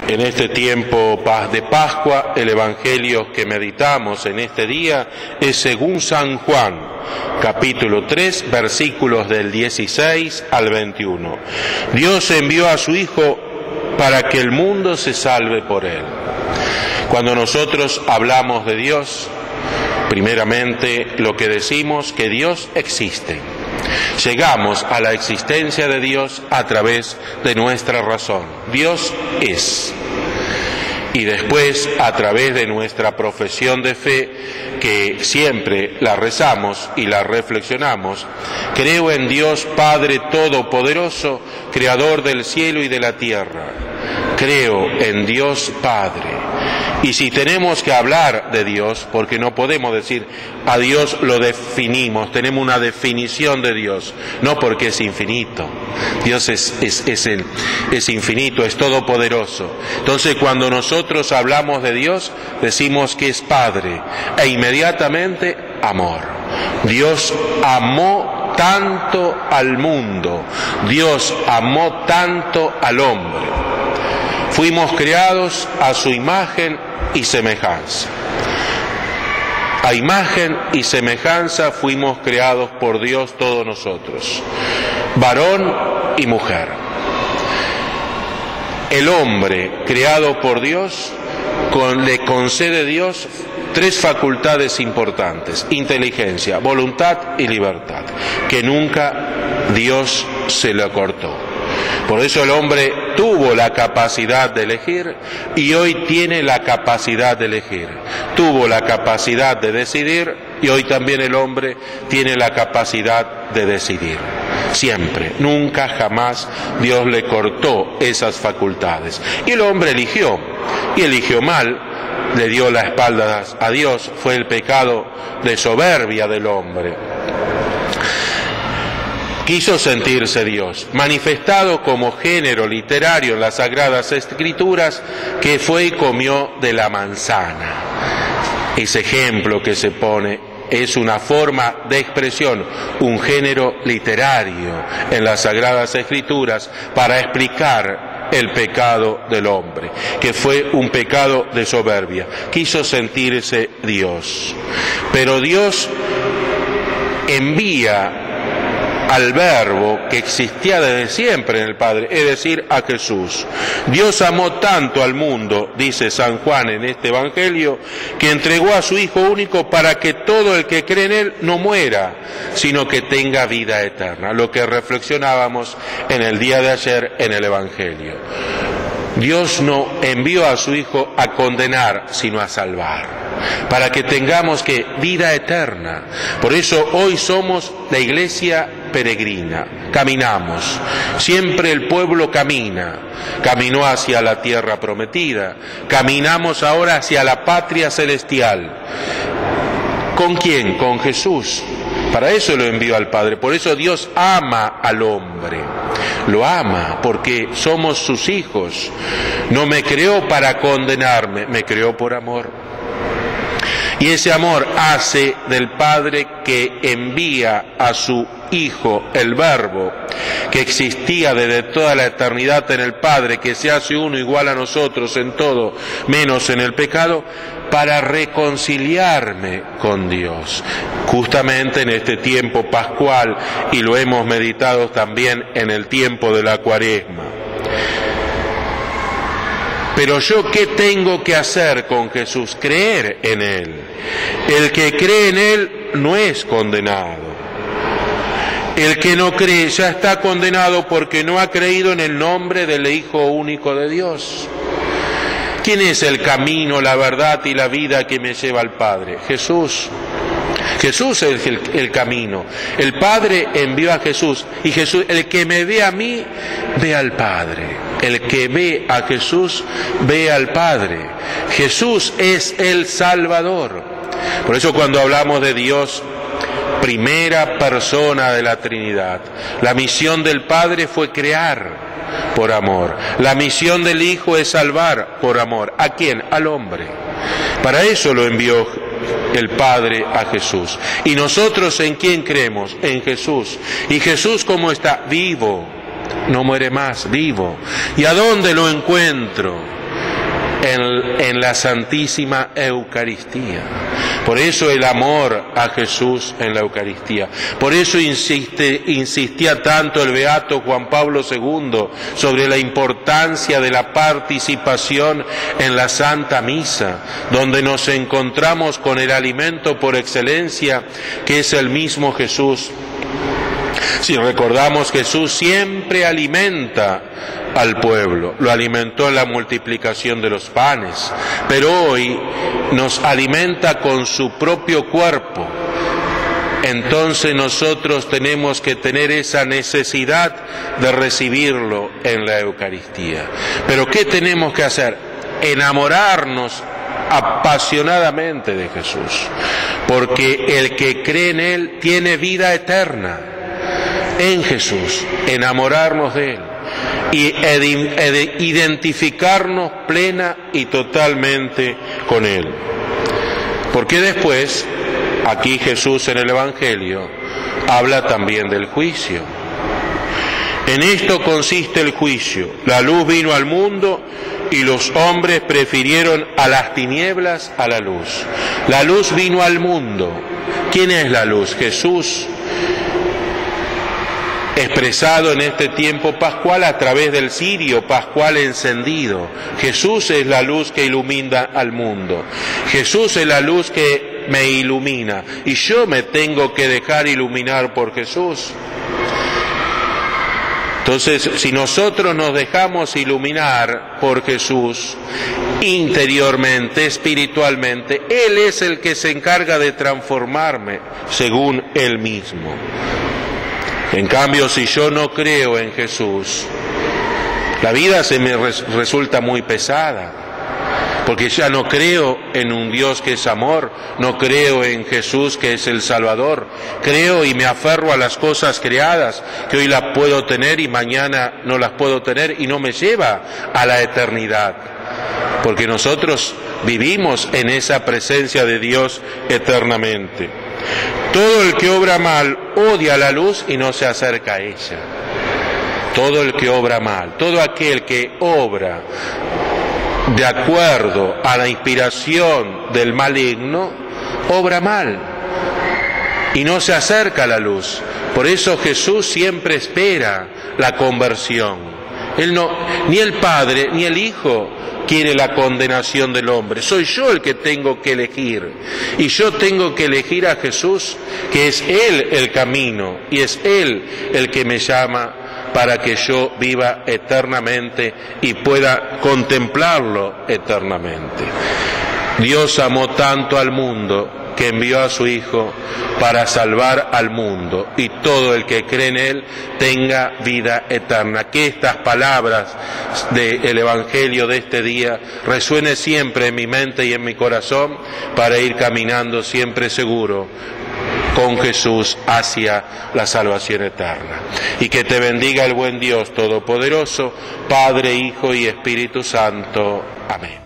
En este tiempo de Pascua, el Evangelio que meditamos en este día es según San Juan, capítulo 3, versículos del 16 al 21. Dios envió a su Hijo para que el mundo se salve por él. Cuando nosotros hablamos de Dios, primeramente lo que decimos que Dios existe. Llegamos a la existencia de Dios a través de nuestra razón. Dios es. Y después, a través de nuestra profesión de fe, que siempre la rezamos y la reflexionamos, creo en Dios Padre Todopoderoso, Creador del cielo y de la tierra. Creo en Dios Padre. Y si tenemos que hablar de Dios, porque no podemos decir a Dios lo definimos, tenemos una definición de Dios, no porque es infinito. Dios es infinito, es todopoderoso. Entonces cuando nosotros hablamos de Dios, decimos que es Padre, e inmediatamente amor. Dios amó tanto al mundo, Dios amó tanto al hombre. Fuimos creados a su imagen y semejanza. A imagen y semejanza fuimos creados por Dios todos nosotros, varón y mujer. El hombre creado por Dios le concede Dios tres facultades importantes: inteligencia, voluntad y libertad, que nunca Dios se le cortó. Por eso el hombre tuvo la capacidad de elegir y hoy tiene la capacidad de elegir. Tuvo la capacidad de decidir y hoy también el hombre tiene la capacidad de decidir. Siempre, nunca, jamás Dios le cortó esas facultades. Y el hombre eligió, y eligió mal, le dio la espalda a Dios. Fue el pecado de soberbia del hombre. Quiso sentirse Dios, manifestado como género literario en las Sagradas Escrituras, que fue y comió de la manzana. Ese ejemplo que se pone es una forma de expresión, un género literario en las Sagradas Escrituras para explicar el pecado del hombre, que fue un pecado de soberbia. Quiso sentirse Dios. Pero Dios envía al Verbo que existía desde siempre en el Padre, es decir, a Jesús. Dios amó tanto al mundo, dice San Juan en este Evangelio, que entregó a su Hijo único para que todo el que cree en Él no muera, sino que tenga vida eterna. Lo que reflexionábamos en el día de ayer en el Evangelio. Dios no envió a su Hijo a condenar, sino a salvar, para que tengamos vida eterna. Por eso hoy somos la iglesia peregrina, caminamos. Siempre el pueblo caminó hacia la tierra prometida, caminamos ahora hacia la patria celestial. ¿Con quién? Con Jesús. Para eso lo envió al Padre. Por eso Dios ama al hombre. Lo ama porque somos sus hijos. No me creó para condenarme, me creó por amor. Y ese amor hace del Padre que envía a su Hijo, el Verbo, que existía desde toda la eternidad en el Padre, que se hace uno igual a nosotros en todo, menos en el pecado, para reconciliarme con Dios. Justamente en este tiempo pascual, y lo hemos meditado también en el tiempo de la Cuaresma. Pero yo, ¿qué tengo que hacer con Jesús? Creer en Él. El que cree en Él no es condenado. El que no cree ya está condenado porque no ha creído en el nombre del Hijo único de Dios. ¿Quién es el camino, la verdad y la vida que me lleva al Padre? Jesús. Jesús es el camino. El Padre envió a Jesús. Y Jesús, el que me ve a mí, ve al Padre. El que ve a Jesús, ve al Padre. Jesús es el Salvador. Por eso cuando hablamos de Dios, primera persona de la Trinidad, la misión del Padre fue crear por amor. La misión del Hijo es salvar por amor. ¿A quién? Al hombre. Para eso lo envió el Padre a Jesús. ¿Y nosotros en quién creemos? En Jesús. ¿Y Jesús cómo está? Vivo. No muere más, vivo. ¿Y a dónde lo encuentro? en la Santísima Eucaristía. Por eso el amor a Jesús en la Eucaristía. Por eso insistía tanto el beato Juan Pablo II sobre la importancia de la participación en la Santa Misa, donde nos encontramos con el alimento por excelencia, que es el mismo Jesús. Si recordamos, Jesús siempre alimenta al pueblo, lo alimentó en la multiplicación de los panes, pero hoy nos alimenta con su propio cuerpo. Entonces nosotros tenemos que tener esa necesidad de recibirlo en la Eucaristía. Pero ¿qué tenemos que hacer? Enamorarnos apasionadamente de Jesús, porque el que cree en Él tiene vida eterna. En Jesús, enamorarnos de Él y identificarnos plena y totalmente con Él. Porque después, aquí Jesús en el Evangelio habla también del juicio. En esto consiste el juicio. La luz vino al mundo y los hombres prefirieron a las tinieblas a la luz. La luz vino al mundo. ¿Quién es la luz? Jesús, expresado en este tiempo pascual a través del cirio pascual encendido. Jesús es la luz que ilumina al mundo. Jesús es la luz que me ilumina. Y yo me tengo que dejar iluminar por Jesús. Entonces, si nosotros nos dejamos iluminar por Jesús, interiormente, espiritualmente, Él es el que se encarga de transformarme según Él mismo. En cambio, si yo no creo en Jesús, la vida se me resulta muy pesada, porque ya no creo en un Dios que es amor, no creo en Jesús que es el Salvador, creo y me aferro a las cosas creadas, que hoy las puedo tener y mañana no las puedo tener, y no me lleva a la eternidad, porque nosotros vivimos en esa presencia de Dios eternamente. Todo el que obra mal odia la luz y no se acerca a ella. Todo el que obra mal, todo aquel que obra de acuerdo a la inspiración del maligno, obra mal y no se acerca a la luz. Por eso Jesús siempre espera la conversión. Él no, ni el Padre ni el Hijo quiere la condenación del hombre. Soy yo el que tengo que elegir. Y yo tengo que elegir a Jesús, que es Él el camino y es Él el que me llama para que yo viva eternamente y pueda contemplarlo eternamente. Dios amó tanto al mundo que envió a su Hijo para salvar al mundo, y todo el que cree en Él tenga vida eterna. Que estas palabras del Evangelio de este día resuene siempre en mi mente y en mi corazón, para ir caminando siempre seguro con Jesús hacia la salvación eterna. Y que te bendiga el buen Dios Todopoderoso, Padre, Hijo y Espíritu Santo. Amén.